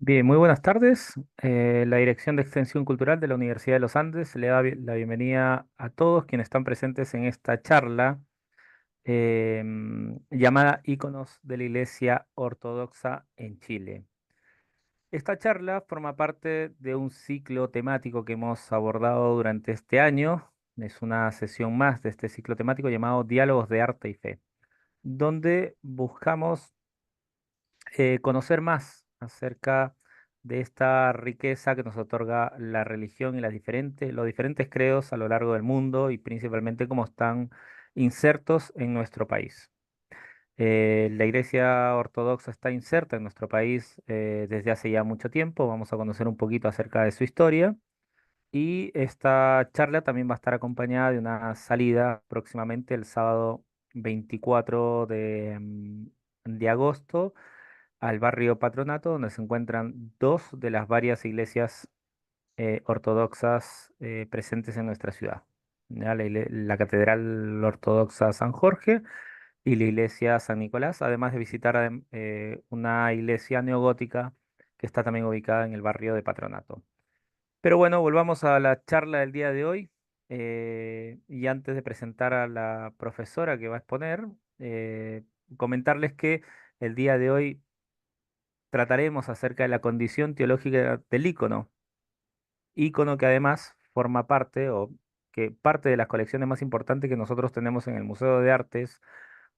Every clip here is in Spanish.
Bien, muy buenas tardes. La Dirección de Extensión Cultural de la Universidad de los Andes le da la bienvenida a todos quienes están presentes en esta charla llamada Íconos de la Iglesia Ortodoxa en Chile. Esta charla forma parte de un ciclo temático que hemos abordado durante este año. Es una sesión más de este ciclo temático llamado Diálogos de Arte y Fe, donde buscamos conocer más acerca de esta riqueza que nos otorga la religión y los diferentes credos a lo largo del mundo y principalmente cómo están insertos en nuestro país. La Iglesia Ortodoxa está inserta en nuestro país desde hace ya mucho tiempo. Vamos a conocer un poquito acerca de su historia. Y esta charla también va a estar acompañada de una salida próximamente el sábado 24 de agosto al barrio Patronato, donde se encuentran dos de las varias iglesias ortodoxas presentes en nuestra ciudad. ¿Ya? La Catedral Ortodoxa San Jorge y la iglesia San Nicolás, además de visitar una iglesia neogótica que está también ubicada en el barrio de Patronato. Pero bueno, volvamos a la charla del día de hoy. Y antes de presentar a la profesora que va a exponer, comentarles que el día de hoy trataremos acerca de la condición teológica del ícono, ícono que además forma parte o que parte de las colecciones más importantes que nosotros tenemos en el Museo de Artes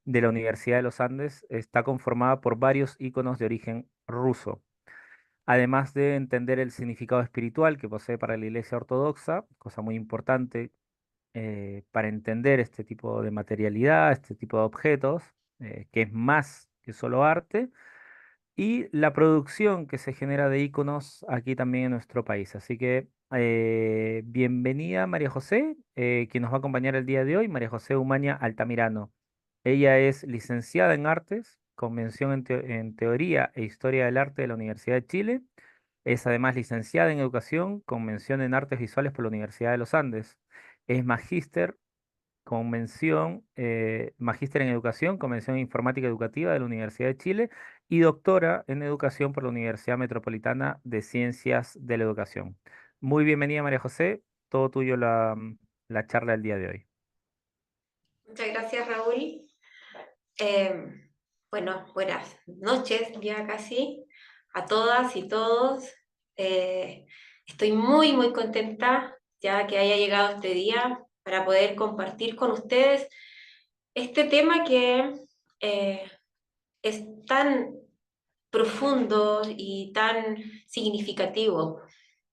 de la Universidad de los Andes, está conformada por varios íconos de origen ruso. Además de entender el significado espiritual que posee para la Iglesia Ortodoxa, cosa muy importante para entender este tipo de materialidad, este tipo de objetos, que es más que solo arte, y la producción que se genera de iconos aquí también en nuestro país. Así que bienvenida María José, quien nos va a acompañar el día de hoy, María José Umaña Altamirano. Ella es licenciada en Artes, con mención en Teoría e Historia del Arte de la Universidad de Chile. Es además licenciada en Educación, con mención en Artes Visuales por la Universidad de los Andes. Es magíster en Educación, con mención en Informática Educativa de la Universidad de Chile y doctora en Educación por la Universidad Metropolitana de Ciencias de la Educación. Muy bienvenida, María José. Todo tuyo la charla del día de hoy. Muchas gracias, Raúl. Bueno, buenas noches ya casi a todas y todos. Eh, Estoy muy contenta ya que haya llegado este día para poder compartir con ustedes este tema que eh, es tan profundo y tan significativo.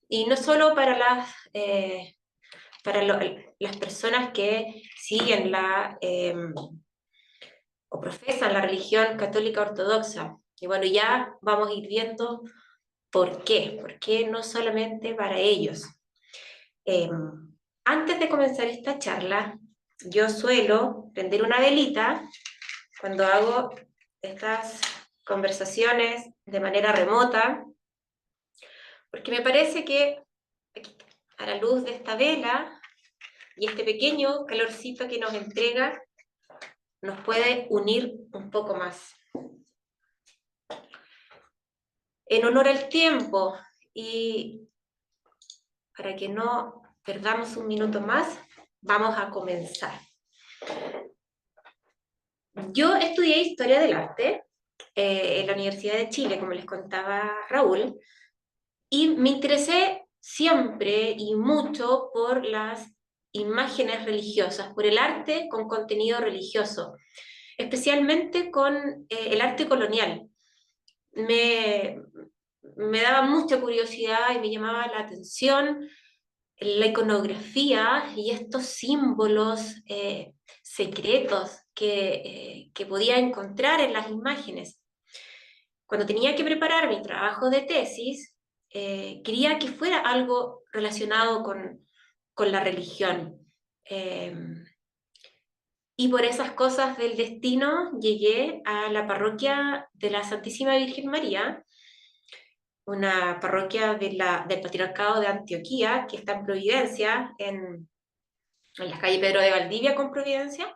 Y no solo para las personas que siguen o profesan la religión católica ortodoxa. Y bueno, ya vamos a ir viendo por qué no solamente para ellos. Eh, Antes de comenzar esta charla, yo suelo prender una velita cuando hago estas conversaciones de manera remota, porque me parece que a la luz de esta vela y este pequeño calorcito que nos entrega, nos puede unir un poco más. En honor al tiempo y para que no perdamos un minuto más, vamos a comenzar. Yo estudié Historia del Arte en la Universidad de Chile, como les contaba Raúl, y me interesé siempre y mucho por las imágenes religiosas, por el arte con contenido religioso, especialmente con el arte colonial. Me, Me daba mucha curiosidad y me llamaba la atención la iconografía y estos símbolos secretos que podía encontrar en las imágenes. Cuando tenía que preparar mi trabajo de tesis, quería que fuera algo relacionado con la religión. Eh, y por esas cosas del destino llegué a la parroquia de la Santísima Virgen María, una parroquia del Patriarcado de Antioquía, que está en Providencia, en la calle Pedro de Valdivia con Providencia,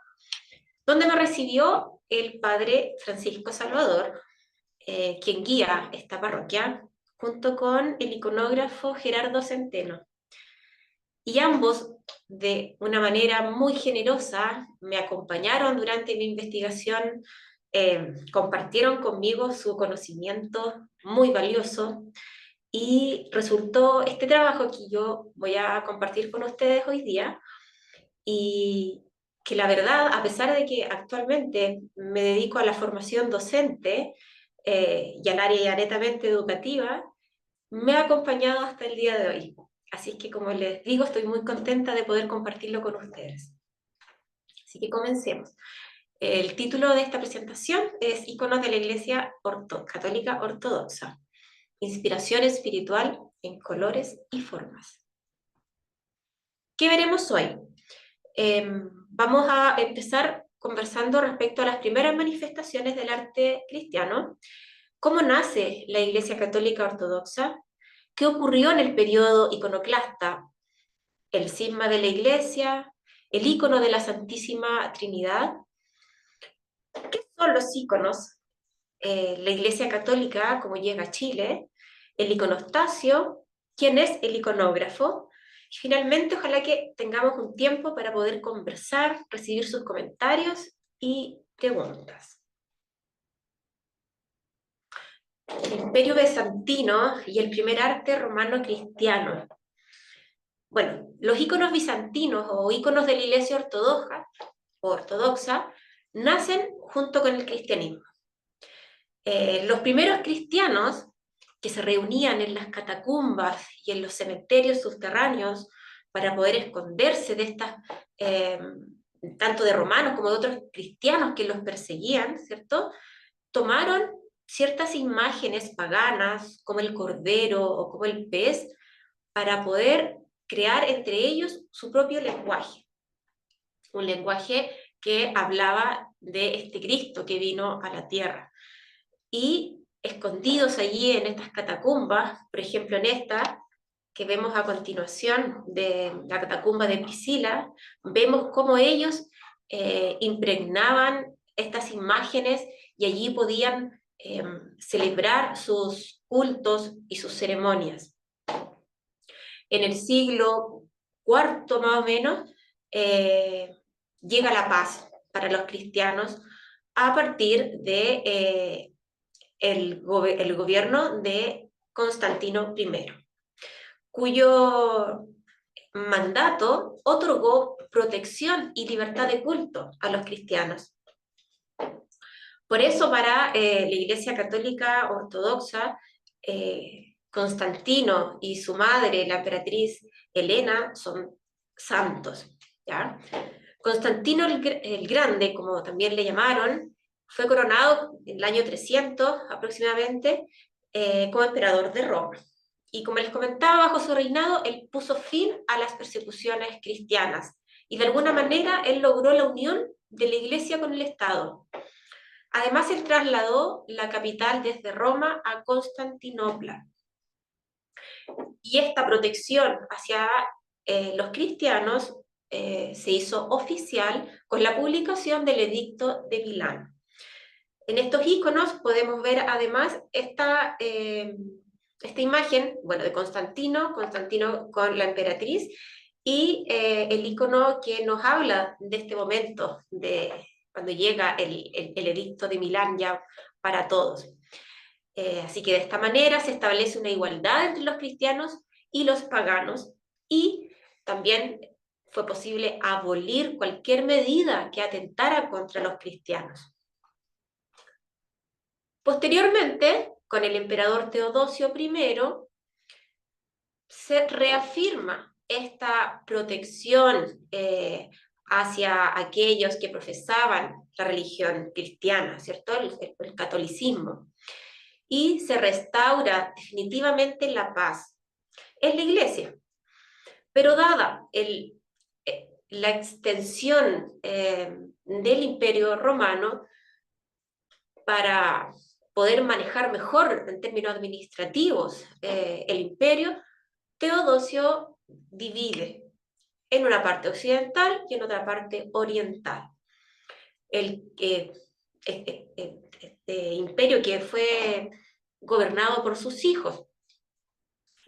donde me recibió el padre Francisco Salvador, quien guía esta parroquia junto con el iconógrafo Gerardo Centeno. Y ambos, de una manera muy generosa, me acompañaron durante mi investigación, compartieron conmigo su conocimiento muy valioso y resultó este trabajo que yo voy a compartir con ustedes hoy día y que la verdad, a pesar de que actualmente me dedico a la formación docente y al área netamente educativa, me ha acompañado hasta el día de hoy. Así que, como les digo, estoy muy contenta de poder compartirlo con ustedes. Así que comencemos. El título de esta presentación es Iconos de la Iglesia Católica Ortodoxa. Inspiración espiritual en colores y formas. ¿Qué veremos hoy? Vamos a empezar conversando respecto a las primeras manifestaciones del arte cristiano. ¿Cómo nace la Iglesia Católica Ortodoxa? ¿Qué ocurrió en el periodo iconoclasta? El cisma de la Iglesia, el icono de la Santísima Trinidad. ¿Qué son los iconos? La Iglesia Católica, como llega a Chile, el iconostasio, quién es el iconógrafo, y finalmente ojalá que tengamos un tiempo para poder conversar, recibir sus comentarios y preguntas. El Imperio Bizantino y el primer arte romano cristiano. Bueno, los iconos bizantinos o iconos de la Iglesia ortodoxa nacen junto con el cristianismo. Los primeros cristianos que se reunían en las catacumbas y en los cementerios subterráneos para poder esconderse de estas, tanto de romanos como de otros cristianos que los perseguían, ¿cierto? Tomaron ciertas imágenes paganas, como el cordero o como el pez, para poder crear entre ellos su propio lenguaje. Un lenguaje que hablaba de este Cristo que vino a la tierra. Y escondidos allí en estas catacumbas, por ejemplo en esta que vemos a continuación de la catacumba de Priscila, vemos cómo ellos impregnaban estas imágenes y allí podían celebrar sus cultos y sus ceremonias. En el siglo IV más o menos llega la paz para los cristianos a partir de el gobierno de Constantino I, cuyo mandato otorgó protección y libertad de culto a los cristianos. Por eso para la Iglesia Católica Ortodoxa, Constantino y su madre, la emperatriz Helena, son santos, ¿ya? Constantino el Grande, como también le llamaron, fue coronado en el año 300 aproximadamente como emperador de Roma. Y como les comentaba, bajo su reinado, él puso fin a las persecuciones cristianas. Y de alguna manera, él logró la unión de la Iglesia con el Estado. Además, él trasladó la capital desde Roma a Constantinopla. Y esta protección hacia los cristianos se hizo oficial con la publicación del Edicto de Milán. En estos iconos podemos ver además esta imagen, bueno, de Constantino con la emperatriz, y el icono que nos habla de este momento, de cuando llega el Edicto de Milán ya para todos. Así que de esta manera se establece una igualdad entre los cristianos y los paganos, y también fue posible abolir cualquier medida que atentara contra los cristianos. Posteriormente, con el emperador Teodosio I, se reafirma esta protección hacia aquellos que profesaban la religión cristiana, ¿cierto? El catolicismo. Y se restaura definitivamente la paz en la Iglesia. Pero dada la extensión del Imperio Romano, para poder manejar mejor en términos administrativos el imperio, Teodosio divide en una parte occidental y en otra parte oriental. Este imperio que fue gobernado por sus hijos,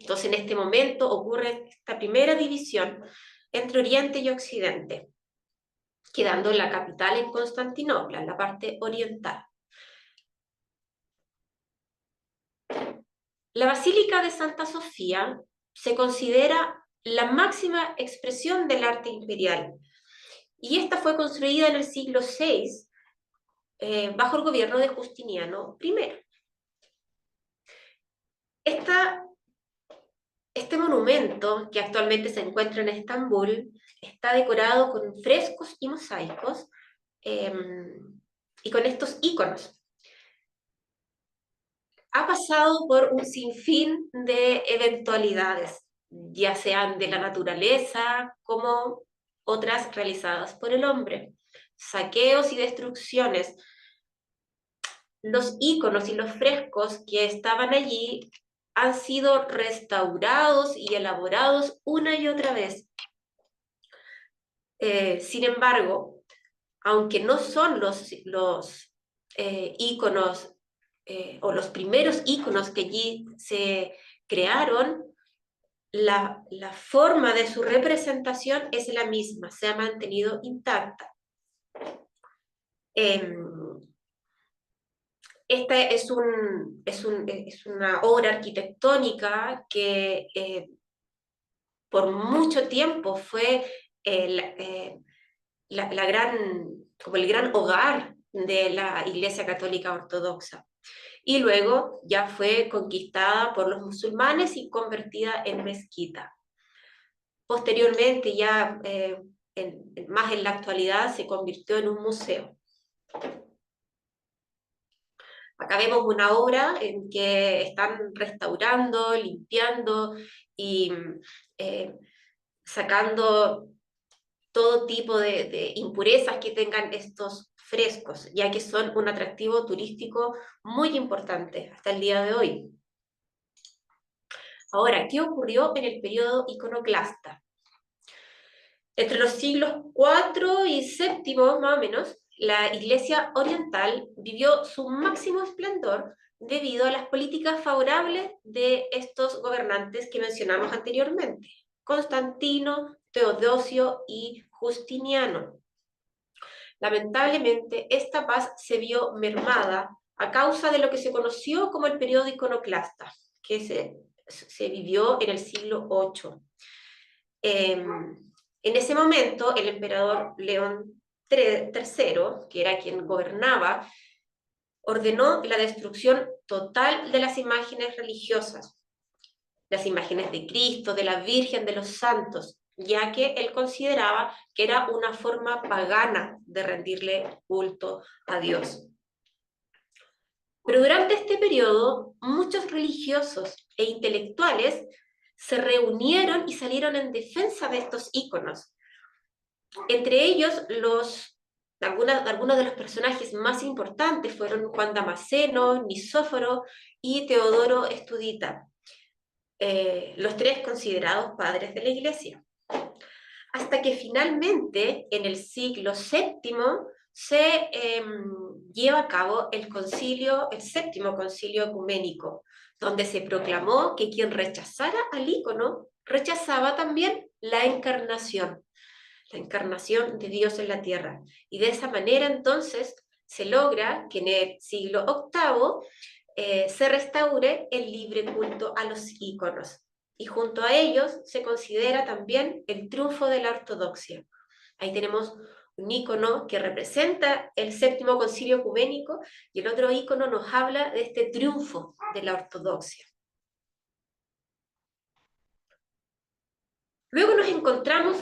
Entonces, en este momento ocurre esta primera división entre Oriente y Occidente, quedando la capital en Constantinopla, en la parte oriental. La Basílica de Santa Sofía se considera la máxima expresión del arte imperial, y esta fue construida en el siglo VI bajo el gobierno de Justiniano I. Este monumento, que actualmente se encuentra en Estambul, está decorado con frescos y mosaicos eh, y con estos íconos. Ha pasado por un sinfín de eventualidades, ya sean de la naturaleza como otras realizadas por el hombre. Saqueos y destrucciones. Los íconos y los frescos que estaban allí han sido restaurados y elaborados una y otra vez. Sin embargo, aunque no son los íconos o los primeros íconos que allí se crearon, la forma de su representación es la misma, se ha mantenido intacta. Esta es una obra arquitectónica que por mucho tiempo fue como el gran hogar de la Iglesia Católica Ortodoxa. Y luego ya fue conquistada por los musulmanes y convertida en mezquita. Posteriormente, ya más en la actualidad, se convirtió en un museo. Acá vemos una obra en que están restaurando, limpiando y sacando todo tipo de impurezas que tengan estos frescos, ya que son un atractivo turístico muy importante hasta el día de hoy. Ahora, ¿qué ocurrió en el periodo iconoclasta? Entre los siglos IV y VII, más o menos, la Iglesia Oriental vivió su máximo esplendor debido a las políticas favorables de estos gobernantes que mencionamos anteriormente, Constantino, Teodosio y Justiniano. Lamentablemente, esta paz se vio mermada a causa de lo que se conoció como el periodo iconoclasta, que se vivió en el siglo VIII. En ese momento, el emperador León III, que era quien gobernaba, ordenó la destrucción total de las imágenes religiosas, las imágenes de Cristo, de la Virgen, de los santos, ya que él consideraba que era una forma pagana de rendirle culto a Dios. Pero durante este periodo, muchos religiosos e intelectuales se reunieron y salieron en defensa de estos íconos. Entre ellos, algunos de los personajes más importantes fueron Juan Damasceno, Nicéforo y Teodoro Estudita, los tres considerados padres de la Iglesia. Hasta que finalmente, en el siglo VII, se lleva a cabo el séptimo concilio ecuménico, donde se proclamó que quien rechazara al ícono rechazaba también la encarnación de Dios en la tierra. Y de esa manera entonces se logra que en el siglo VIII se restaure el libre culto a los íconos. Y junto a ellos se considera también el triunfo de la ortodoxia. Ahí tenemos un ícono que representa el séptimo concilio ecuménico y el otro ícono nos habla de este triunfo de la ortodoxia. Luego nos encontramos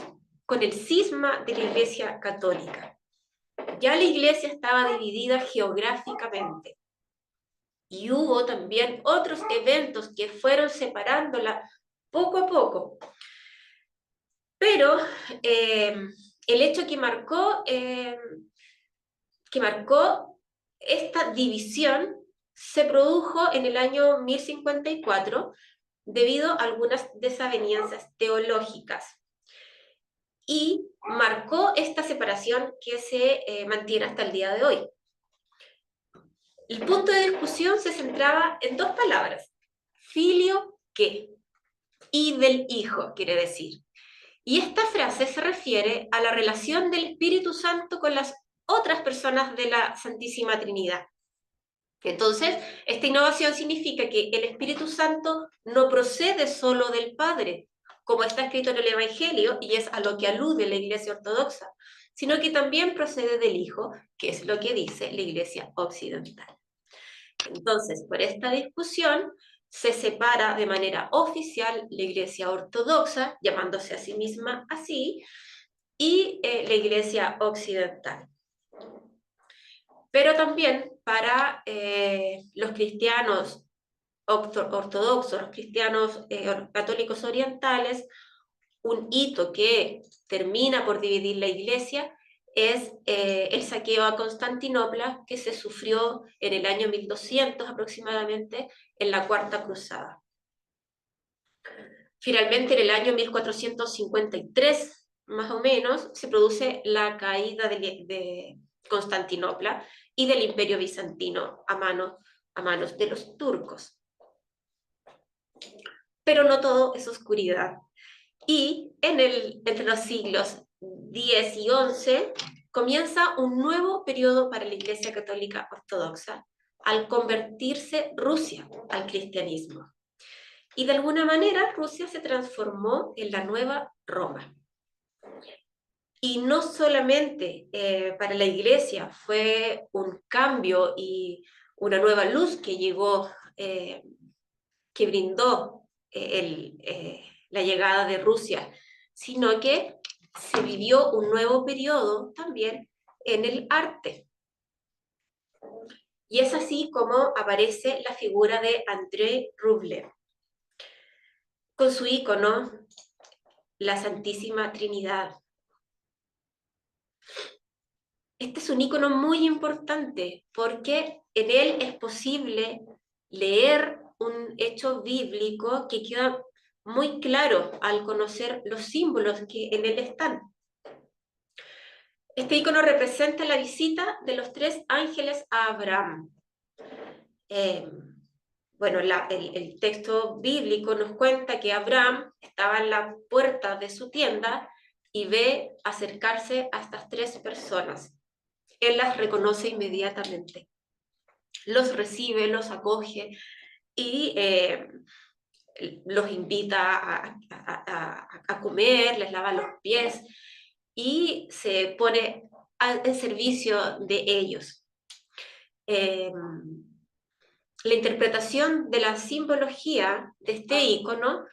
con el cisma de la Iglesia Católica. Ya la Iglesia estaba dividida geográficamente y hubo también otros eventos que fueron separándola poco a poco. Pero el hecho que marcó esta división se produjo en el año 1054 debido a algunas desavenencias teológicas y marcó esta separación que se mantiene hasta el día de hoy. El punto de discusión se centraba en dos palabras: filio que. y del Hijo, quiere decir. Y esta frase se refiere a la relación del Espíritu Santo con las otras personas de la Santísima Trinidad. Entonces, esta innovación significa que el Espíritu Santo no procede solo del Padre, como está escrito en el Evangelio, y es a lo que alude la Iglesia Ortodoxa, sino que también procede del Hijo, que es lo que dice la Iglesia Occidental. Entonces, por esta discusión, se separa de manera oficial la Iglesia Ortodoxa, llamándose a sí misma así, y la Iglesia Occidental. Pero también para los cristianos ortodoxos, los cristianos católicos orientales, un hito que termina por dividir la iglesia es el saqueo a Constantinopla que se sufrió en el año 1200 aproximadamente en la Cuarta Cruzada. Finalmente, en el año 1453, más o menos, se produce la caída de Constantinopla y del Imperio Bizantino a manos de los turcos. Pero no todo es oscuridad. Y entre los siglos X y XI comienza un nuevo periodo para la Iglesia Católica Ortodoxa al convertirse Rusia al cristianismo. Y de alguna manera Rusia se transformó en la nueva Roma. Y no solamente para la Iglesia fue un cambio y una nueva luz que llegó, que brindó la llegada de Rusia, sino que se vivió un nuevo periodo también en el arte. Y es así como aparece la figura de Andrei Rublev, con su ícono, la Santísima Trinidad. Este es un ícono muy importante porque en él es posible leer un hecho bíblico que queda muy claro al conocer los símbolos que en él están. Este ícono representa la visita de los tres ángeles a Abraham. Bueno, el texto bíblico nos cuenta que Abraham estaba en la puerta de su tienda y ve acercarse a estas tres personas. Él las reconoce inmediatamente, los recibe, los acoge y los invita a comer, les lava los pies y se pone en servicio de ellos. La interpretación de la simbología de este ícono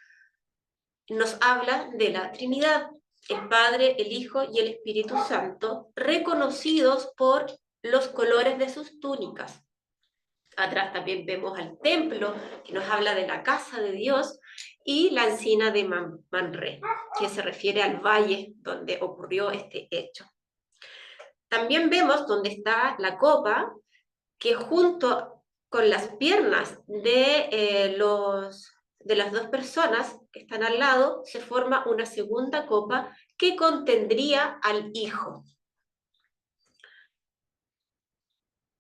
nos habla de la Trinidad, el Padre, el Hijo y el Espíritu Santo, reconocidos por los colores de sus túnicas. Atrás también vemos al templo, que nos habla de la casa de Dios, y la encina de Manré, que se refiere al valle donde ocurrió este hecho. También vemos donde está la copa, que junto con las piernas de las dos personas que están al lado, se forma una segunda copa que contendría al Hijo.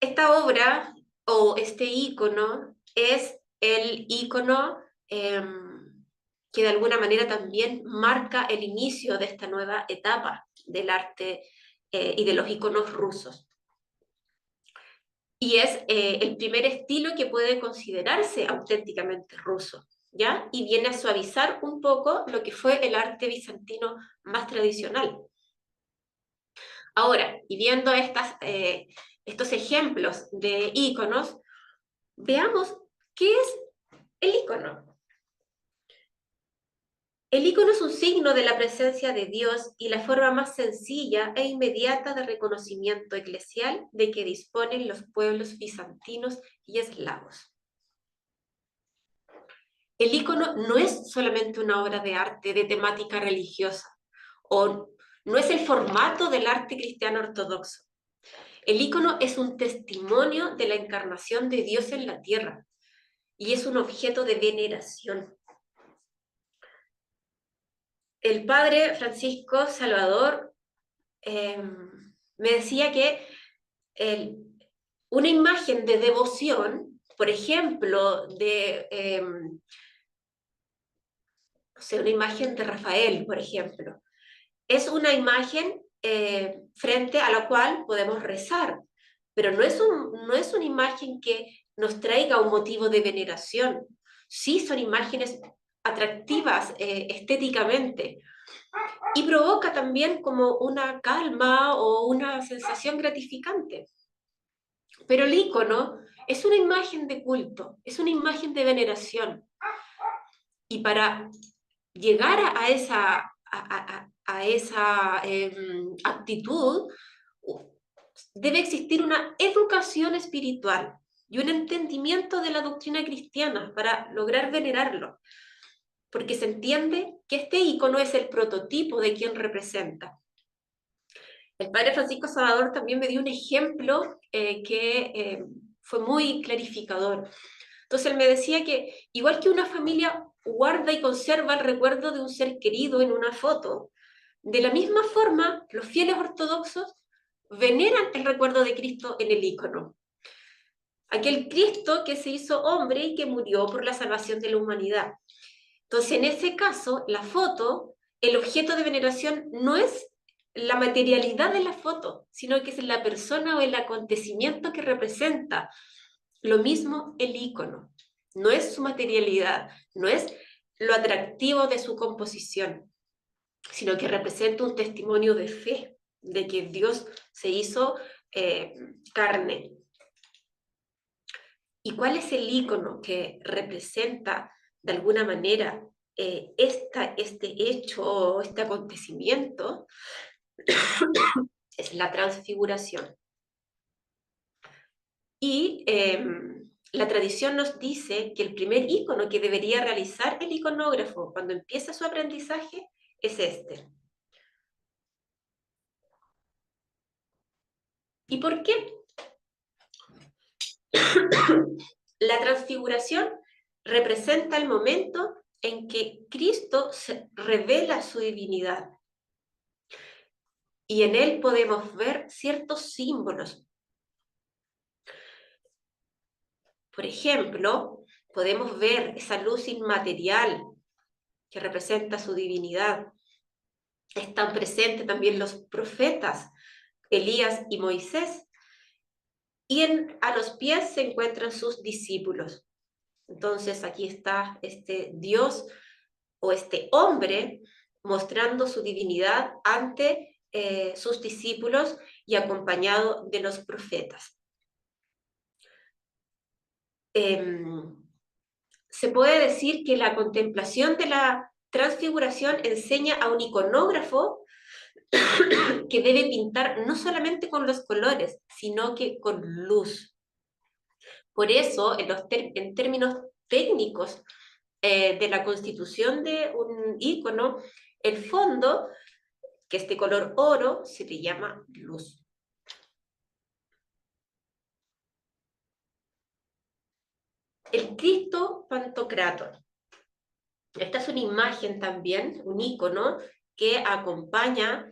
Esta obra o este ícono es el ícono que de alguna manera también marca el inicio de esta nueva etapa del arte y de los íconos rusos. Y es el primer estilo que puede considerarse auténticamente ruso, ¿ya? Y viene a suavizar un poco lo que fue el arte bizantino más tradicional. Ahora, y viendo estos ejemplos de íconos, veamos qué es el ícono. El ícono es un signo de la presencia de Dios y la forma más sencilla e inmediata de reconocimiento eclesial de que disponen los pueblos bizantinos y eslavos. El ícono no es solamente una obra de arte de temática religiosa, o no es el formato del arte cristiano ortodoxo. El ícono es un testimonio de la encarnación de Dios en la tierra y es un objeto de veneración. El padre Francisco Salvador me decía que una imagen de devoción, por ejemplo, o sea, una imagen de Rafael, por ejemplo. Es una imagen frente a la cual podemos rezar, pero no es una imagen que nos traiga un motivo de veneración. Sí, son imágenes atractivas estéticamente y provoca también como una calma o una sensación gratificante. Pero el icono es una imagen de culto, es una imagen de veneración. Y para llegar a esa actitud, debe existir una educación espiritual y un entendimiento de la doctrina cristiana para lograr venerarlo, porque se entiende que este icono es el prototipo de quien representa. El padre Francisco Salvador también me dio un ejemplo que fue muy clarificador. Entonces él me decía que igual que una familia guarda y conserva el recuerdo de un ser querido en una foto, de la misma forma los fieles ortodoxos veneran el recuerdo de Cristo en el icono. Aquel Cristo que se hizo hombre y que murió por la salvación de la humanidad. Entonces, en ese caso, la foto, el objeto de veneración no es la materialidad de la foto, sino que es la persona o el acontecimiento que representa. Lo mismo el icono. No es su materialidad, no es lo atractivo de su composición, sino que representa un testimonio de fe, de que Dios se hizo carne. ¿Y cuál es el icono que representa de alguna manera este hecho o este acontecimiento? Es la transfiguración. Y la tradición nos dice que el primer icono que debería realizar el iconógrafo cuando empieza su aprendizaje es este. ¿Y por qué? La transfiguración representa el momento en que Cristo se revela su divinidad. Y en él podemos ver ciertos símbolos. Por ejemplo, podemos ver esa luz inmaterial que representa su divinidad. Están presentes también los profetas, Elías y Moisés, y a los pies se encuentran sus discípulos. Entonces aquí está este Dios o este hombre mostrando su divinidad ante sus discípulos y acompañado de los profetas. Se puede decir que la contemplación de la transfiguración enseña a un iconógrafo que debe pintar no solamente con los colores, sino que con luz. Por eso, en términos técnicos de la constitución de un icono, el fondo, que es de color oro, se le llama luz. El Cristo Pantocrátor. Esta es una imagen también, un icono, que acompaña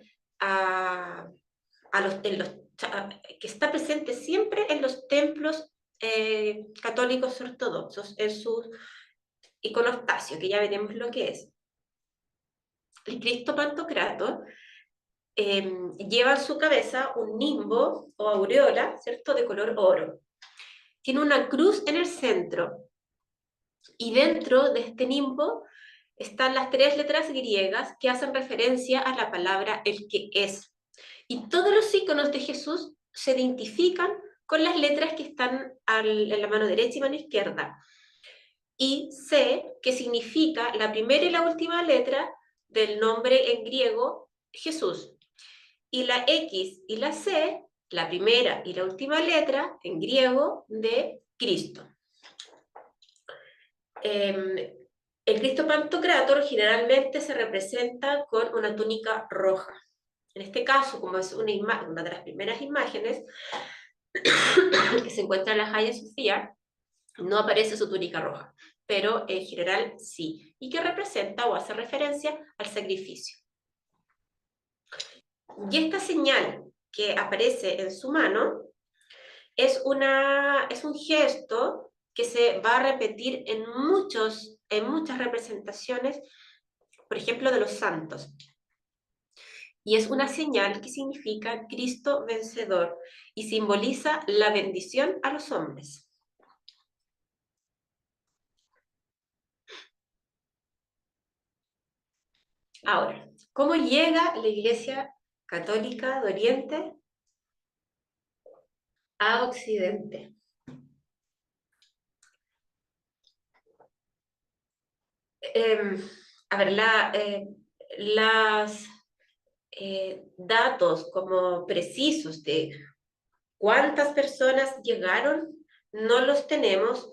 que está presente siempre en los templos católicos ortodoxos, en su iconostasio, que ya veremos lo que es. El Cristo Pantocrator lleva en su cabeza un nimbo o aureola, ¿cierto?, de color oro. Tiene una cruz en el centro, y dentro de este nimbo están las 3 letras griegas que hacen referencia a la palabra el que es. Y todos los iconos de Jesús se identifican con las letras que están en la mano derecha y mano izquierda. Y C, que significa la primera y la última letra del nombre en griego Jesús. Y la X y la C, la primera y la última letra en griego de Cristo. El Cristo Pantocrátor generalmente se representa con una túnica roja. En este caso, como es una de las primeras imágenes que se encuentra en la Hagia Sofía, no aparece su túnica roja, pero en general sí, y que representa o hace referencia al sacrificio. Y esta señal que aparece en su mano es un gesto que se va a repetir en muchas representaciones por ejemplo, de los santos. Y es una señal que significa Cristo vencedor y simboliza la bendición a los hombres. Ahora, ¿cómo llega la Iglesia Católica de Oriente a Occidente? Eh, a ver, las datos como precisos de cuántas personas llegaron no los tenemos,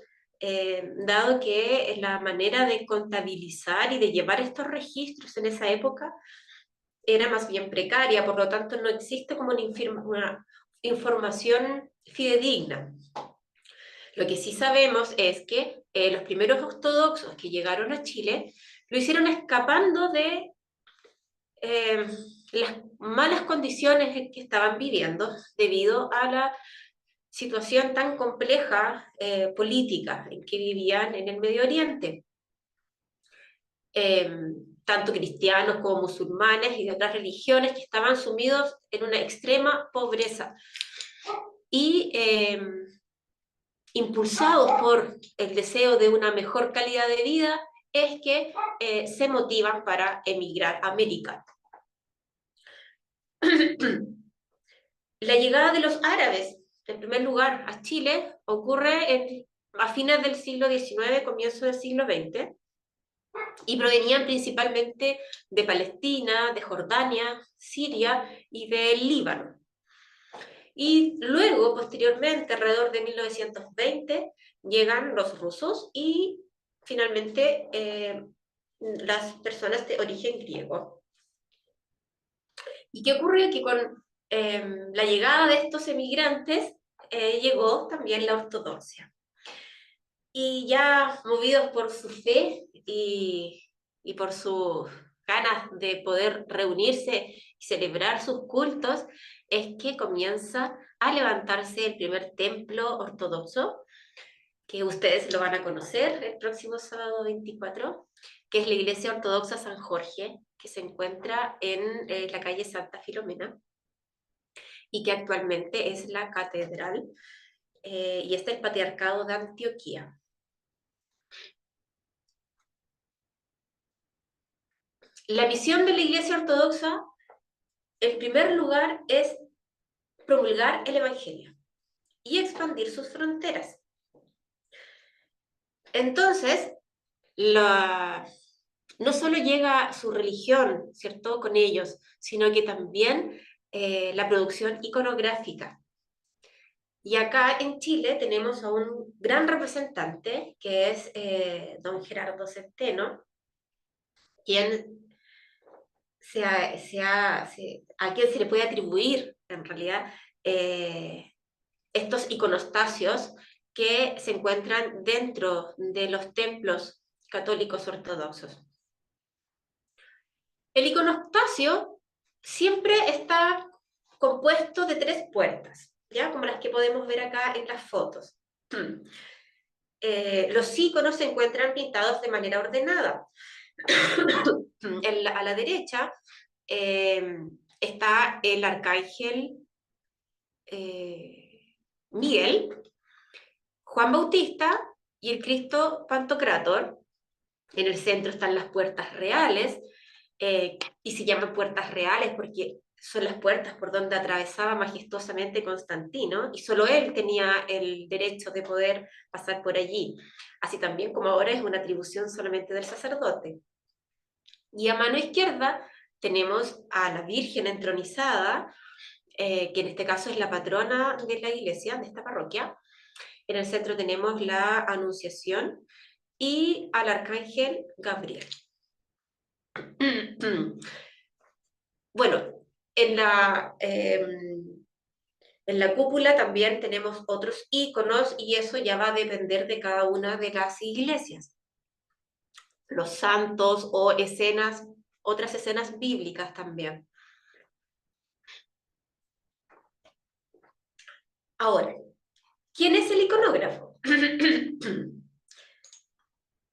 dado que la manera de contabilizar y de llevar estos registros en esa época era más bien precaria, por lo tanto no existe como una información fidedigna. Lo que sí sabemos es que los primeros ortodoxos que llegaron a Chile lo hicieron escapando de eh, las malas condiciones en que estaban viviendo debido a la situación tan compleja política en que vivían en el Medio Oriente. Eh, Tanto cristianos como musulmanes y de otras religiones que estaban sumidos en una extrema pobreza. Y impulsados por el deseo de una mejor calidad de vida, es que se motivan para emigrar a América. La llegada de los árabes, en primer lugar, a Chile, ocurre a fines del siglo XIX, comienzo del siglo XX, y provenían principalmente de Palestina, de Jordania, Siria y del Líbano. Y luego, posteriormente, alrededor de 1920, llegan los rusos y finalmente las personas de origen griego. ¿Y qué ocurre? Que con la llegada de estos emigrantes llegó también la ortodoxia. Y ya movidos por su fe y por sus ganas de poder reunirse y celebrar sus cultos, es que comienza a levantarse el primer templo ortodoxo, que ustedes lo van a conocer el próximo sábado 24, que es la Iglesia Ortodoxa San Jorge, que se encuentra en la calle Santa Filomena y que actualmente es la catedral y está el Patriarcado de Antioquía. La misión de la Iglesia Ortodoxa, en primer lugar, es promulgar el Evangelio y expandir sus fronteras. Entonces, no solo llega su religión, ¿cierto?, con ellos, sino que también la producción iconográfica. Y acá en Chile tenemos a un gran representante, que es don Gerardo Centeno, quien a quien se le puede atribuir, en realidad, estos iconostasios que se encuentran dentro de los templos católicos ortodoxos. El iconostasio siempre está compuesto de 3 puertas, ¿ya? Como las que podemos ver acá en las fotos. Los iconos se encuentran pintados de manera ordenada. A la derecha está el arcángel Miguel, Juan Bautista y el Cristo Pantocrátor. En el centro están las puertas reales, y se llaman puertas reales porque son las puertas por donde atravesaba majestuosamente Constantino, y solo él tenía el derecho de poder pasar por allí, así también como ahora es una atribución solamente del sacerdote. Y a mano izquierda tenemos a la Virgen entronizada, que en este caso es la patrona de la iglesia, de esta parroquia. En el centro tenemos la Anunciación y al Arcángel Gabriel. Bueno, en la cúpula también tenemos otros íconos y eso ya va a depender de cada una de las iglesias. Los santos o escenas, otras escenas bíblicas también. Ahora, ¿quién es el iconógrafo?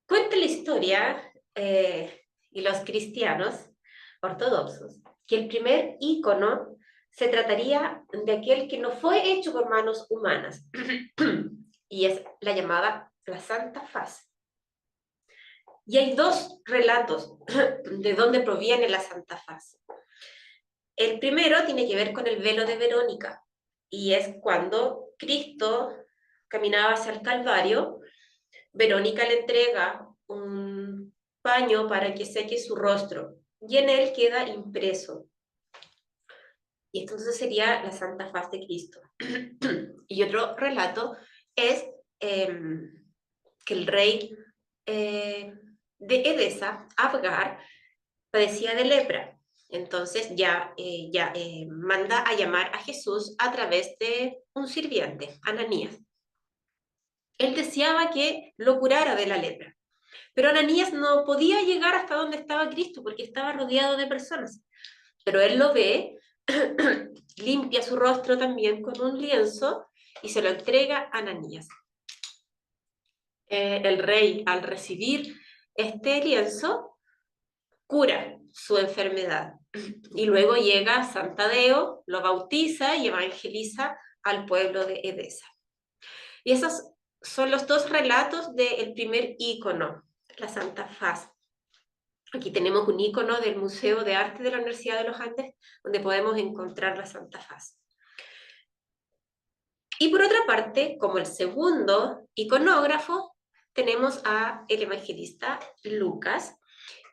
Cuenta la historia y los cristianos ortodoxos que el primer ícono se trataría de aquel que no fue hecho por manos humanas, y es la llamada la Santa Faz. Y hay dos relatos de dónde proviene la Santa Faz. El primero tiene que ver con el velo de Verónica, y es cuando Cristo caminaba hacia el Calvario, Verónica le entrega un paño para que seque su rostro, y en él queda impreso. Y entonces sería la Santa Faz de Cristo. Y otro relato es que el rey de Edesa, Abgar, padecía de lepra. Entonces manda a llamar a Jesús a través de un sirviente, Ananías. Él deseaba que lo curara de la lepra, pero Ananías no podía llegar hasta donde estaba Cristo porque estaba rodeado de personas. Pero él lo ve, limpia su rostro también con un lienzo y se lo entrega a Ananías. El rey, al recibir este lienzo, cura su enfermedad. Y luego llega San Tadeo, lo bautiza y evangeliza al pueblo de Edesa. Y esos son los dos relatos del primer ícono, la Santa Faz. Aquí tenemos un ícono del Museo de Arte de la Universidad de los Andes, donde podemos encontrar la Santa Faz. Y por otra parte, como el segundo iconógrafo, tenemos a el evangelista Lucas.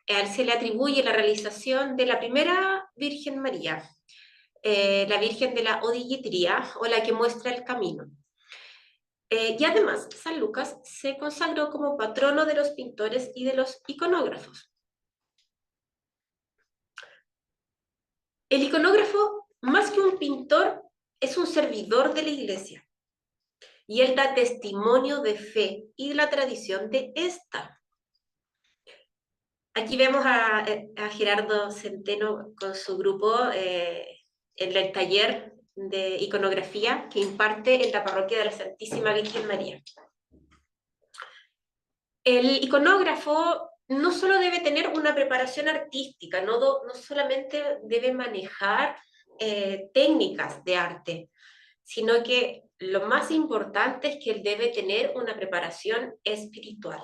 A él se le atribuye la realización de la primera Virgen María, la Virgen de la Odilletría, o la que muestra el camino. Y además, San Lucas se consagró como patrono de los pintores y de los iconógrafos. El iconógrafo, más que un pintor, es un servidor de la Iglesia, y él da testimonio de fe y de la tradición de esta. Aquí vemos a Gerardo Centeno con su grupo en el taller de iconografía que imparte en la parroquia de la Santísima Virgen María. El iconógrafo no solo debe tener una preparación artística, no solamente debe manejar técnicas de arte, sino que lo más importante es que él debe tener una preparación espiritual.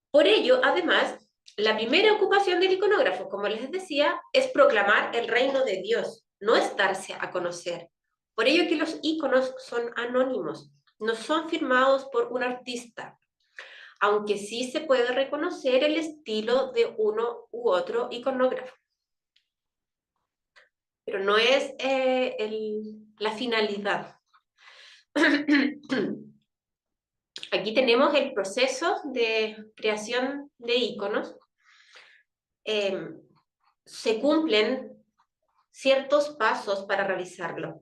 Por ello, además, la primera ocupación del iconógrafo, como les decía, es proclamar el reino de Dios, no es darse a conocer. Por ello que los iconos son anónimos, no son firmados por un artista, aunque sí se puede reconocer el estilo de uno u otro iconógrafo. Pero no es la finalidad. Aquí tenemos el proceso de creación de iconos. Se cumplen ciertos pasos para realizarlo.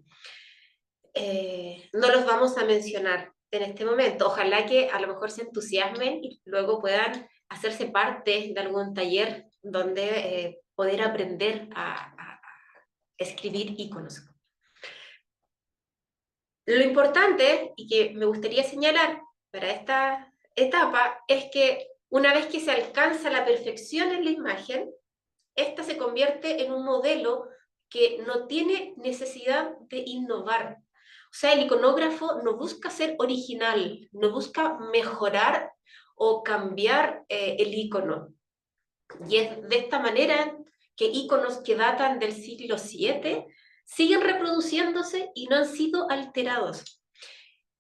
No los vamos a mencionar en este momento. Ojalá que a lo mejor se entusiasmen y luego puedan hacerse parte de algún taller donde poder aprender a escribir iconos. Lo importante, y que me gustaría señalar para esta etapa, es que una vez que se alcanza la perfección en la imagen, esta se convierte en un modelo que no tiene necesidad de innovar. O sea, el iconógrafo no busca ser original, no busca mejorar o cambiar el icono. Y es de esta manera que iconos que datan del siglo VII siguen reproduciéndose y no han sido alterados.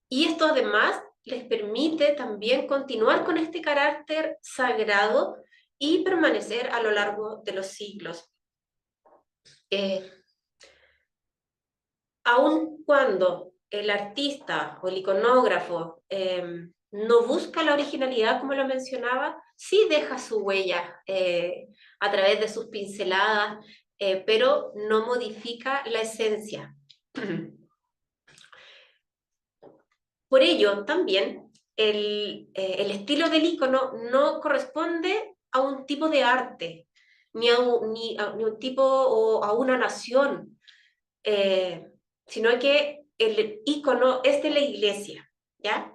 Y esto además les permite también continuar con este carácter sagrado y permanecer a lo largo de los siglos. Aun cuando el artista o el iconógrafo no busca la originalidad, como lo mencionaba, sí deja su huella a través de sus pinceladas, pero no modifica la esencia. Por ello, también el estilo del icono no corresponde a un tipo de arte, ni a un tipo o a una nación, sino que el icono es de la Iglesia, ¿ya?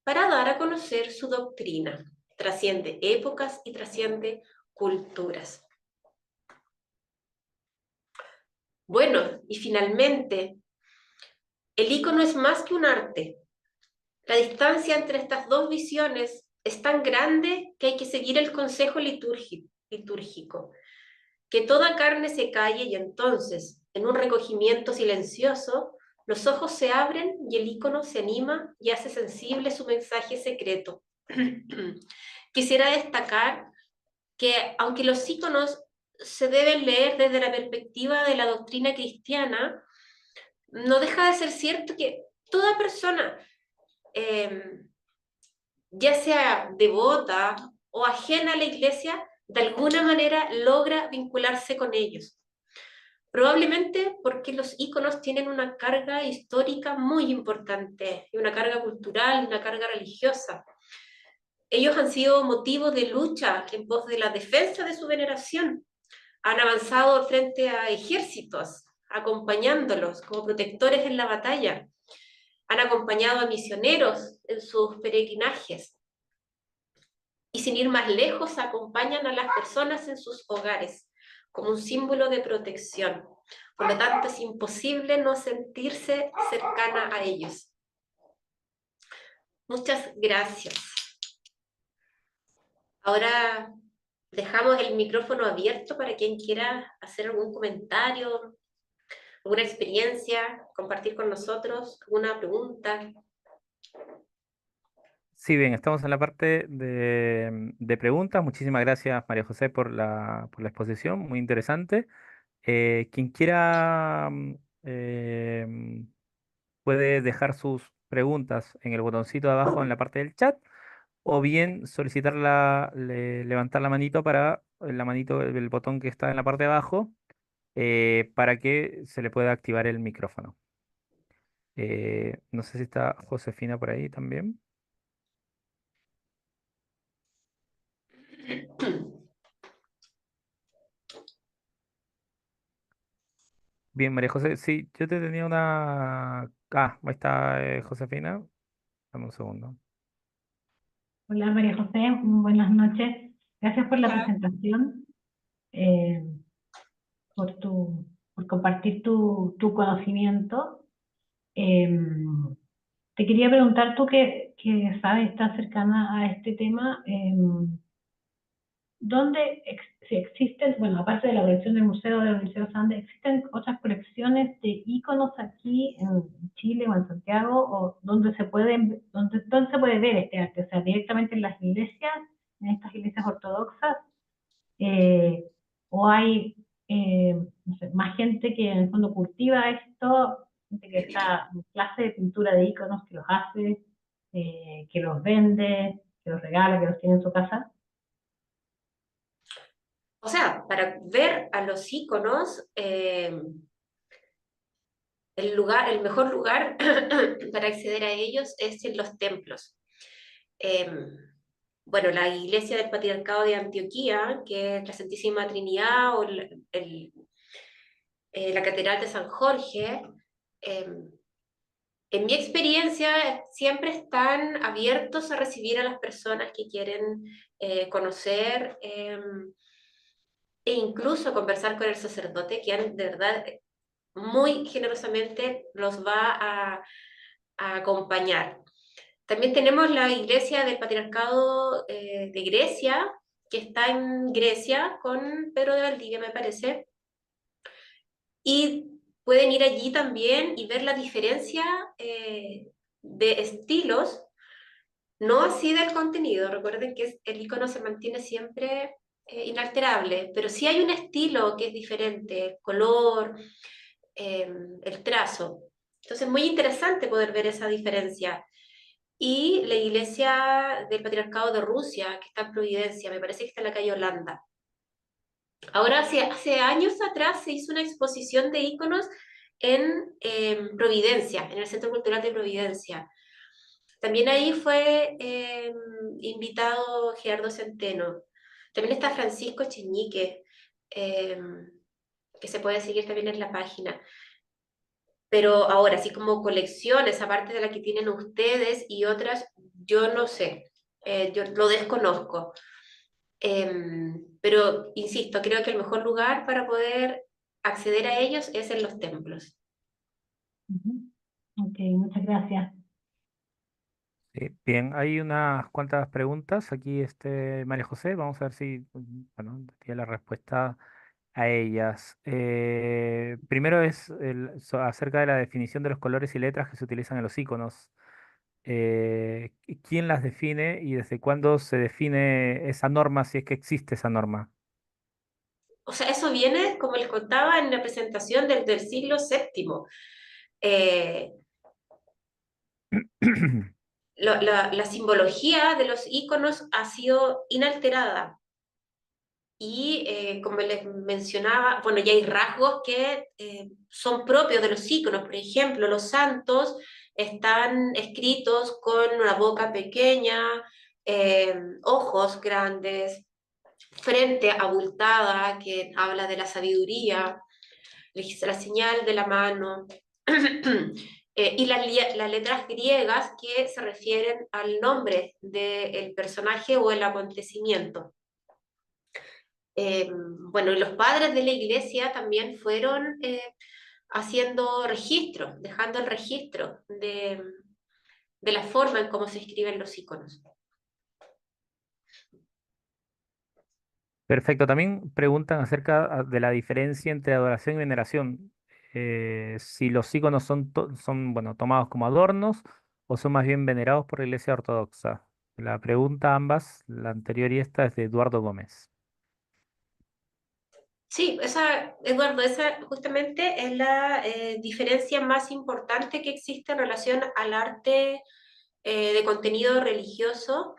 Para dar a conocer su doctrina. trasciende épocas y trasciende culturas. Bueno, y finalmente, el icono es más que un arte. La distancia entre estas dos visiones es tan grande que hay que seguir el consejo litúrgico. Que toda carne se calle y entonces, en un recogimiento silencioso, los ojos se abren y el icono se anima y hace sensible su mensaje secreto. Quisiera destacar que aunque los iconos se deben leer desde la perspectiva de la doctrina cristiana, no deja de ser cierto que toda persona, eh, ya sea devota o ajena a la iglesia, de alguna manera logra vincularse con ellos. Probablemente porque los íconos tienen una carga histórica muy importante, y una carga cultural, una carga religiosa. Ellos han sido motivo de lucha en pos de la defensa de su veneración. Han avanzado frente a ejércitos, acompañándolos como protectores en la batalla. Han acompañado a misioneros en sus peregrinajes. Y sin ir más lejos, acompañan a las personas en sus hogares como un símbolo de protección. Por lo tanto, es imposible no sentirse cercana a ellos. Muchas gracias. Ahora dejamos el micrófono abierto para quien quiera hacer algún comentario, alguna experiencia, compartir con nosotros, alguna pregunta. Sí, bien, estamos en la parte de preguntas. Muchísimas gracias, María José, por la exposición, muy interesante. Quien quiera puede dejar sus preguntas en el botoncito de abajo en la parte del chat, o bien solicitar levantar la manito la manito, el botón que está en la parte de abajo, para que se le pueda activar el micrófono. No sé si está Josefina por ahí también. Bien, María José, sí, yo te tenía una... Ah, ahí está Josefina. Dame un segundo. Hola María José, buenas noches. Gracias por la Hola. presentación, eh, por compartir tu conocimiento. Eh, Te quería preguntar, tú que sabes, estás cercana a este tema, ¿dónde si existen, bueno, aparte de la colección del Museo de la Universidad de los Andes, existen otras colecciones de íconos aquí en Chile o en Santiago, o dónde se puede ver este arte? O sea, directamente en las iglesias, en estas iglesias ortodoxas, eh, o hay no sé, más gente que en el fondo cultiva esto, gente que está en clase de pintura de íconos, que los hace, que los vende, que los regala, que los tiene en su casa. O sea, para ver a los íconos, el mejor lugar para acceder a ellos es en los templos. Eh, bueno, la iglesia del Patriarcado de Antioquía, que es la Santísima Trinidad, o la Catedral de San Jorge, eh, en mi experiencia siempre están abiertos a recibir a las personas que quieren conocer, e incluso conversar con el sacerdote, que de verdad muy generosamente los va a acompañar. También tenemos la iglesia del Patriarcado de Grecia, que está en Grecia con Pedro de Valdivia, me parece, y pueden ir allí también y ver la diferencia de estilos, no así del contenido. Recuerden que el icono se mantiene siempre inalterable, pero sí hay un estilo que es diferente, el color, el trazo. Entonces, muy interesante poder ver esa diferencia. Y la iglesia del Patriarcado de Rusia, que está en Providencia, me parece que está en la calle Holanda. Ahora, hace años atrás se hizo una exposición de íconos en Providencia, en el Centro Cultural de Providencia. También ahí fue invitado Gerardo Centeno. También está Francisco Cheñique, eh, que se puede seguir también en la página. Pero ahora, así como colecciones, aparte de la que tienen ustedes y otras, yo no sé. Yo lo desconozco. Pero, insisto, creo que el mejor lugar para poder acceder a ellos es en los templos. Ujú. Ok, muchas gracias. Bien, hay unas cuantas preguntas aquí, María José. Vamos a ver si, bueno, tiene la respuesta a ellas. Primero es acerca de la definición de los colores y letras que se utilizan en los iconos. ¿Quién las define y desde cuándo se define esa norma, si es que existe esa norma? O sea, eso viene, como les contaba, en la presentación del siglo VII. Eh, la simbología de los iconos ha sido inalterada. Y como les mencionaba, bueno, ya hay rasgos que son propios de los iconos. Por ejemplo, los santos están escritos con una boca pequeña, ojos grandes, frente abultada, que habla de la sabiduría, la señal de la mano, y las letras griegas que se refieren al nombre del personaje o el acontecimiento. Bueno, y los padres de la iglesia también fueron haciendo registro, dejando el registro de la forma en cómo se escriben los iconos. Perfecto. También preguntan acerca de la diferencia entre adoración y veneración. Si los iconos son, bueno, tomados como adornos o son más bien venerados por la Iglesia Ortodoxa. La pregunta ambas, la anterior y esta, es de Eduardo Gómez. Sí, Eduardo, esa justamente es la diferencia más importante que existe en relación al arte de contenido religioso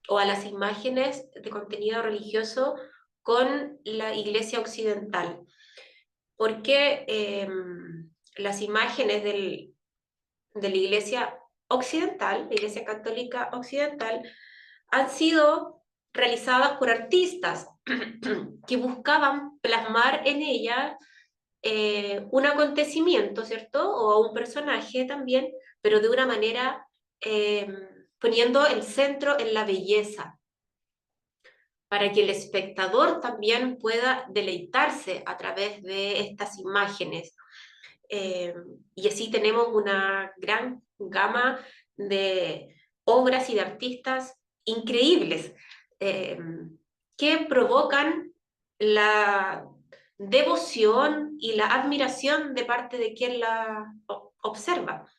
o a las imágenes de contenido religioso con la iglesia occidental. Porque las imágenes de la iglesia occidental, la iglesia católica occidental, han sido realizadas por artistas que buscaban plasmar en ella un acontecimiento, ¿cierto? O a un personaje también, pero de una manera eh, poniendo el centro en la belleza, para que el espectador también pueda deleitarse a través de estas imágenes. Eh, y así tenemos una gran gama de obras y de artistas increíbles eh, que provocan la devoción y la admiración de parte de quien la observa.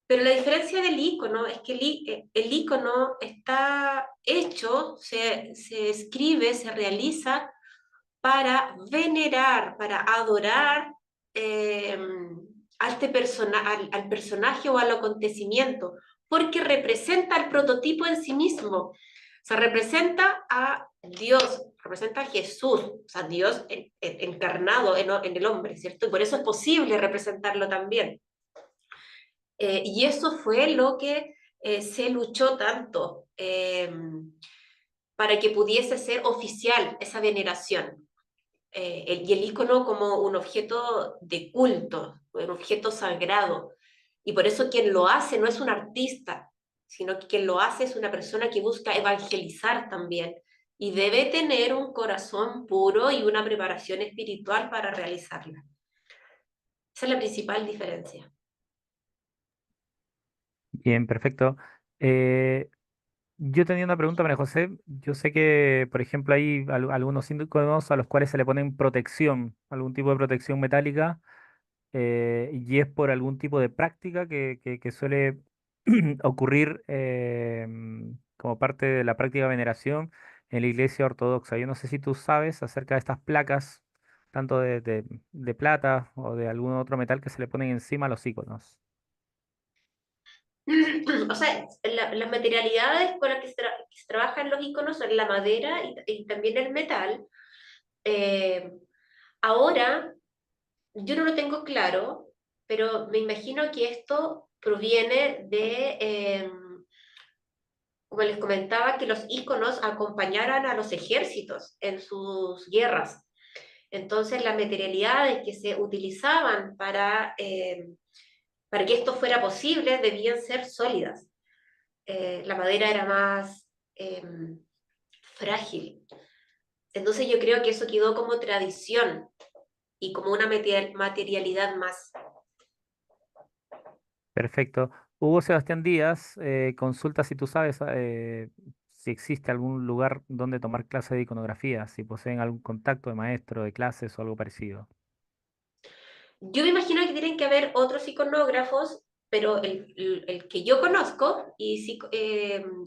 Pero la diferencia del icono es que el icono está hecho, se escribe, se realiza para venerar, para adorar eh, al personaje o al acontecimiento, porque representa el prototipo en sí mismo. O sea, representa a Dios, representa a Jesús, o sea, Dios encarnado en el hombre, ¿cierto? Y por eso es posible representarlo también. Y eso fue lo que se luchó tanto para que pudiese ser oficial esa veneración. Y el icono como un objeto de culto, un objeto sagrado. Y por eso quien lo hace no es un artista, sino que quien lo hace es una persona que busca evangelizar también. Y debe tener un corazón puro y una preparación espiritual para realizarla. Esa es la principal diferencia. Bien, perfecto. Eh, yo tenía una pregunta, María José. Yo sé que, por ejemplo, hay algunos iconos a los cuales se le ponen protección, algún tipo de protección metálica, y es por algún tipo de práctica que suele ocurrir como parte de la práctica de veneración en la Iglesia Ortodoxa. Yo no sé si tú sabes acerca de estas placas, tanto de plata o de algún otro metal que se le ponen encima a los iconos. O sea, las materialidades con las que se trabajan los iconos son la madera y también el metal. Eh, Ahora, yo no lo tengo claro, pero me imagino que esto proviene como les comentaba, que los iconos acompañaran a los ejércitos en sus guerras. Entonces, las materialidades que se utilizaban para que esto fuera posible debían ser sólidas. la madera era más frágil. Entonces yo creo que eso quedó como tradición y como una materialidad más. Perfecto. Hugo Sebastián Díaz, consulta si tú sabes si existe algún lugar donde tomar clases de iconografía, si poseen algún contacto de maestro, de clases o algo parecido. Yo me imagino que tienen que haber otros iconógrafos, pero el que yo conozco, y sí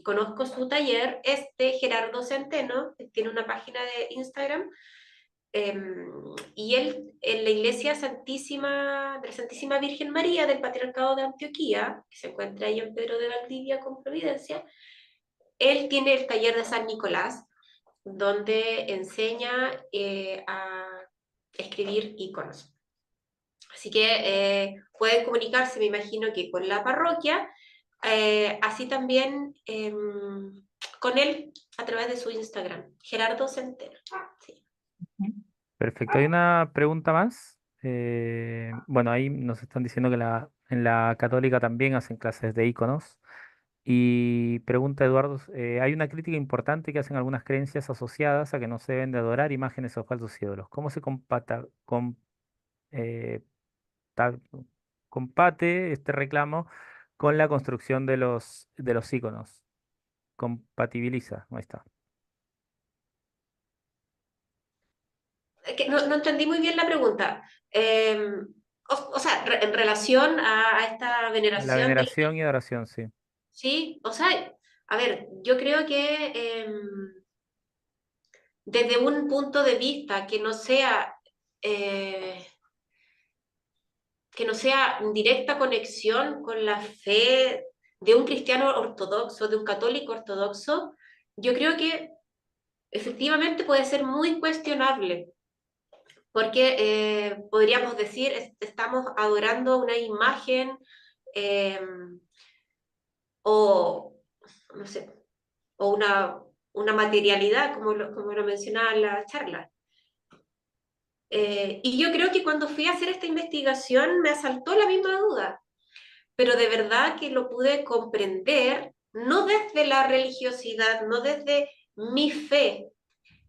conozco su taller, es de Gerardo Centeno, que tiene una página de Instagram, eh, y él en la iglesia Santísima, de la Santísima Virgen María del Patriarcado de Antioquía, que se encuentra ahí en Pedro de Valdivia con Providencia, él tiene el taller de San Nicolás, donde enseña a escribir iconos. Así que pueden comunicarse, me imagino que con la parroquia, así también con él a través de su Instagram, Gerardo Centeno. Sí. Perfecto. Hay una pregunta más. Bueno, ahí nos están diciendo que en la católica también hacen clases de iconos. Y pregunta Eduardo, hay una crítica importante que hacen algunas creencias asociadas a que no se deben de adorar imágenes o falsos ídolos. ¿Cómo se eh, ta- compate este reclamo con la construcción de los iconos? Compatibiliza, ahí está. Es que no entendí muy bien la pregunta. O sea, en relación a esta A la veneración del... veneración y adoración, sí. Sí, o sea, a ver, yo creo que desde un punto de vista eh, que no sea en directa conexión con la fe de un cristiano ortodoxo, de un católico ortodoxo, yo creo que efectivamente puede ser muy cuestionable, porque podríamos decir, estamos adorando una imagen eh, o, no sé, o una materialidad, como lo mencionaba en la charla. Y yo creo que cuando fui a hacer esta investigación me asaltó la misma duda, pero de verdad que lo pude comprender, no desde la religiosidad, no desde mi fe,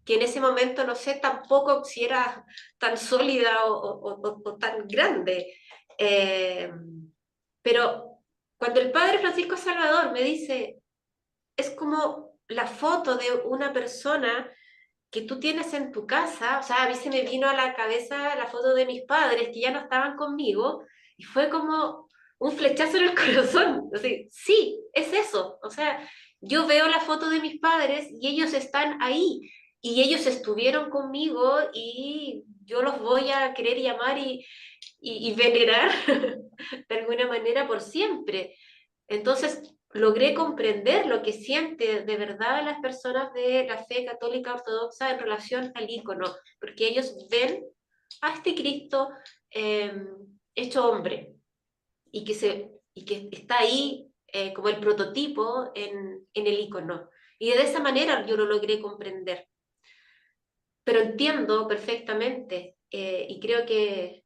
que en ese momento no sé tampoco si era tan sólida o tan grande. Eh, pero cuando el padre Francisco Salvador me dice, es como la foto de una persona que tú tienes en tu casa, o sea, a mí se me vino a la cabeza la foto de mis padres que ya no estaban conmigo y fue como un flechazo en el corazón. Así, sí, es eso. O sea, yo veo la foto de mis padres y ellos están ahí y ellos estuvieron conmigo y yo los voy a querer llamar y venerar de alguna manera por siempre. Entonces, logré comprender lo que siente de verdad las personas de la fe católica ortodoxa en relación al ícono, porque ellos ven a este Cristo eh, hecho hombre y que está ahí como el prototipo en el ícono. Y de esa manera yo lo logré comprender. Pero entiendo perfectamente y creo que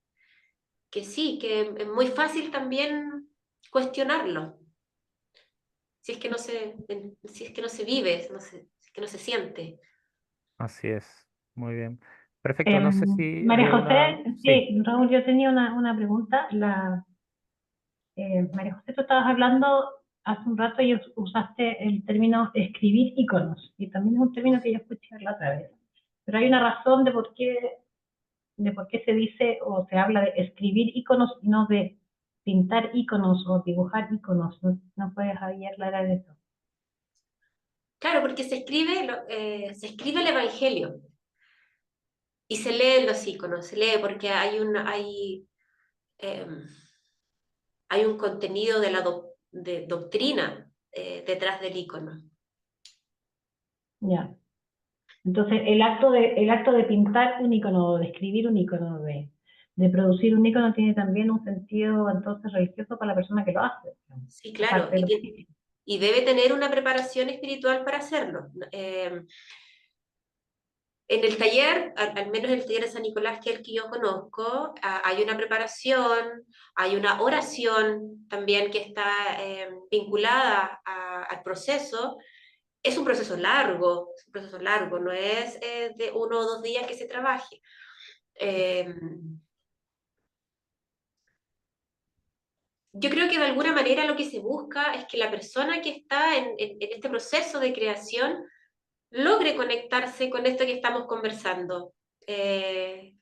sí, que es muy fácil también cuestionarlo. Si es que no se, si es que no se vive, no se, si es que no se siente. Así es. Muy bien. Perfecto. No sé si hay María alguna... José, Sí, sí, Raúl, yo tenía una pregunta. María José, tú estabas hablando hace un rato y usaste el término escribir iconos, y también es un término que yo escuché la otra vez. Pero hay una razón de por qué se dice o se habla de escribir iconos y no de pintar iconos o dibujar iconos. ¿No puedes ahí aclarar eso? Claro, porque se escribe el Evangelio y se leen los iconos, se lee porque eh, hay un contenido de de doctrina detrás del icono. Ya. Entonces, el acto de pintar un icono, de escribir un icono, de producir un icono, tiene también un sentido entonces religioso para la persona que lo hace, Sí, claro, aparte de lo físico. y debe tener una preparación espiritual para hacerlo. En el taller, al menos en el taller de San Nicolás, que es el que yo conozco, hay una preparación, hay una oración también que está vinculada al proceso. Es un proceso largo, no es de 1 o 2 días que se trabaje. Eh, yo creo que de alguna manera lo que se busca es que la persona que está en este proceso de creación logre conectarse con esto que estamos conversando,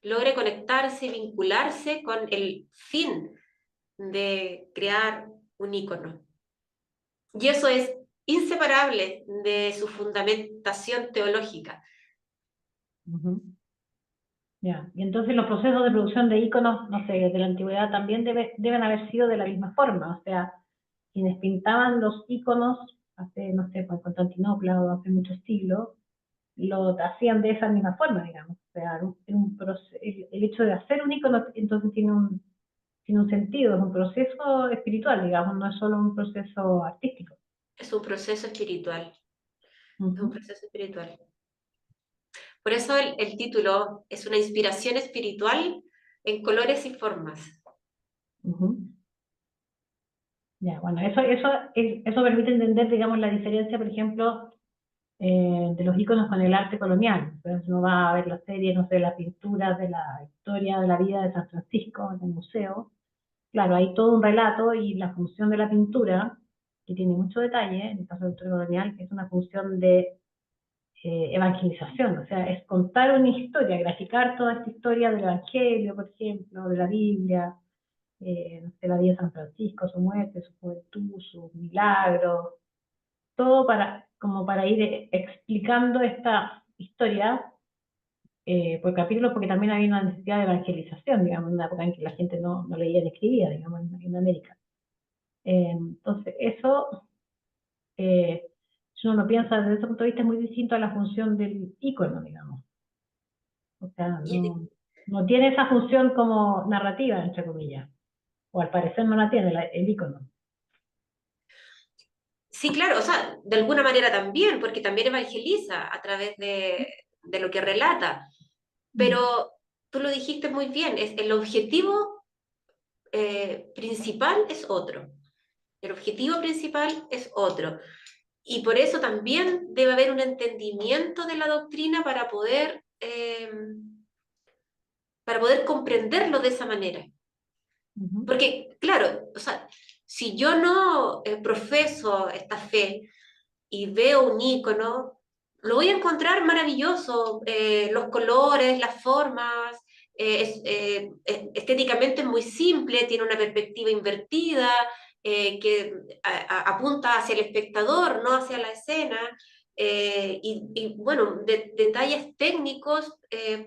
logre conectarse, vincularse con el fin de crear un ícono. Y eso es inseparable de su fundamentación teológica. Ujú. Ya. Y entonces los procesos de producción de íconos, no sé, de la antigüedad también deben haber sido de la misma forma. O sea, quienes pintaban los íconos hace, no sé, con Constantinopla o hace muchos siglos, lo hacían de esa misma forma, digamos. O sea, el hecho de hacer un ícono entonces tiene un sentido, es un proceso espiritual, digamos, no es solo un proceso artístico. Es un proceso espiritual, es un Ujú, proceso espiritual. Por eso el título es una inspiración espiritual en colores y formas. ujú. Ya, bueno, eso permite entender, digamos, la diferencia, por ejemplo, de los íconos con el arte colonial. Entonces uno va a ver las series, no sé, las pinturas de la historia de la vida de San Francisco en el museo. Claro, hay todo un relato y la función de la pintura, que tiene mucho detalle, en el caso del historia colonial, es una función de evangelización, o sea, es contar una historia, graficar toda esta historia del Evangelio, por ejemplo, de la Biblia, de la vida de San Francisco, su muerte, su juventud, sus milagros, todo como para ir explicando esta historia por capítulos, porque también había una necesidad de evangelización, digamos, en una época en que la gente no leía ni escribía, digamos, en América. Entonces, eso, si uno lo piensa desde ese punto de vista, es muy distinto a la función del ícono, digamos. O sea, Y- no tiene esa función como narrativa, entre comillas, o al parecer no la tiene el ícono. sí, claro, o sea, de alguna manera también, porque también evangeliza a través de lo que relata. Mm. Pero tú lo dijiste muy bien, el objetivo principal es otro. El objetivo principal es otro. Y por eso también debe haber un entendimiento de la doctrina para poder comprenderlo de esa manera. Ujú. Porque, claro, o sea, si yo no profeso esta fe y veo un ícono, lo voy a encontrar maravilloso. Los colores, las formas, estéticamente es muy simple, tiene una perspectiva invertida que apunta hacia el espectador, no hacia la escena. Y, bueno, detalles técnicos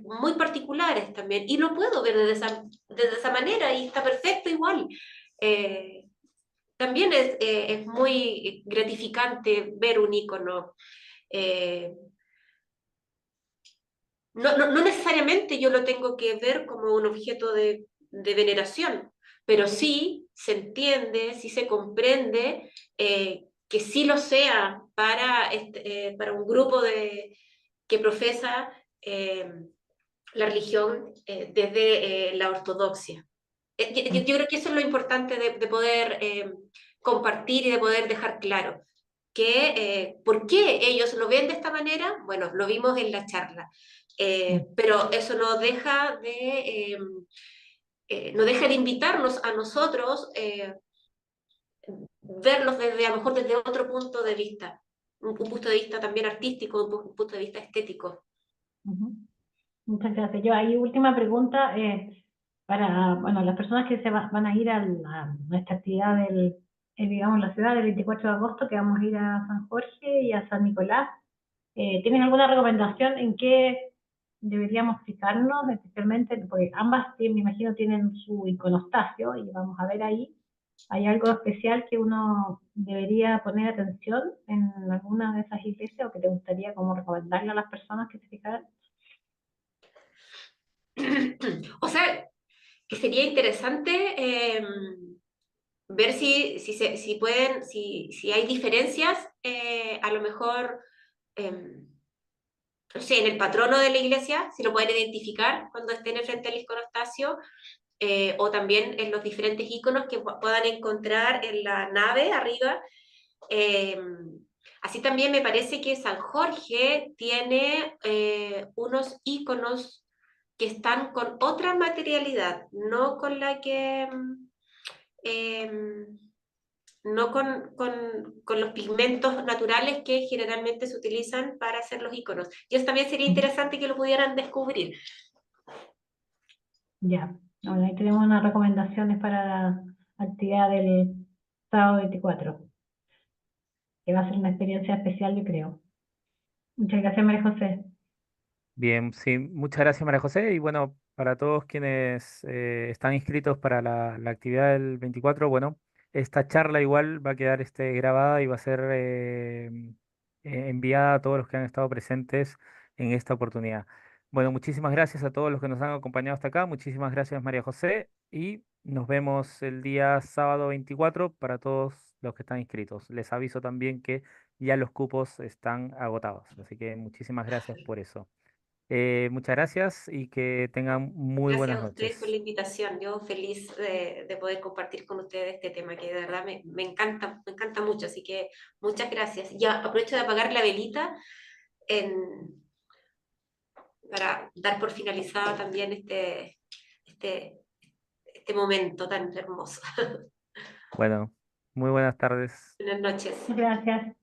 muy particulares también. Y lo puedo ver desde esa manera y está perfecto igual. Eh, también es muy gratificante ver un icono. Eh, no necesariamente yo lo tengo que ver como un objeto de veneración, pero sí se entiende, sí se comprende que sí lo sea para un grupo que profesa la religión desde la ortodoxia. Yo creo que eso es lo importante de poder compartir y de poder dejar claro que por qué ellos lo ven de esta manera, bueno, lo vimos en la charla, pero eso no deja de invitarnos a nosotros verlos desde, a lo mejor desde otro punto de vista, un punto de vista también artístico, un punto de vista estético. Ujú. Muchas gracias. Yo ahí última pregunta para, bueno, las personas que van a ir a nuestra actividad digamos, la ciudad del 24 de agosto, que vamos a ir a San Jorge y a San Nicolás. ¿Tienes alguna recomendación en qué deberíamos fijarnos, especialmente, porque ambas, me imagino, tienen su iconostasio y vamos a ver ahí? ¿Hay algo especial que uno debería poner atención en alguna de esas iglesias o que te gustaría como recomendarle a las personas que se fijaran? O sea, que sería interesante ver si hay diferencias, a lo mejor, eh, no sé, en el patrono de la iglesia, si lo pueden identificar cuando estén frente al iconostasio, o también en los diferentes iconos que puedan encontrar en la nave arriba. Eh, Así también me parece que San Jorge tiene unos iconos que están con otra materialidad, no con la que... no con los pigmentos naturales que generalmente se utilizan para hacer los iconos. Y eso también sería interesante que lo pudieran descubrir. Ya, bueno, ahí tenemos unas recomendaciones para la actividad del sábado 24, que va a ser una experiencia especial, yo creo. Muchas gracias, María José. Bien, sí, muchas gracias María José. Y bueno, para todos quienes están inscritos para la actividad del 24, bueno, esta charla igual va a quedar grabada y va a ser enviada a todos los que han estado presentes en esta oportunidad. Bueno, muchísimas gracias a todos los que nos han acompañado hasta acá. Muchísimas gracias María José y nos vemos el día sábado 24 para todos los que están inscritos. Les aviso también que ya los cupos están agotados, así que muchísimas gracias por eso. Muchas gracias y que tengan muy Gracias buenas a ustedes por la noches. invitación. Yo feliz de poder compartir con ustedes este tema que de verdad me encanta mucho. Así que muchas gracias. Ya aprovecho de apagar la velita en, para dar por finalizado también este, este momento tan hermoso. Bueno, muy buenas tardes. Buenas noches. Gracias.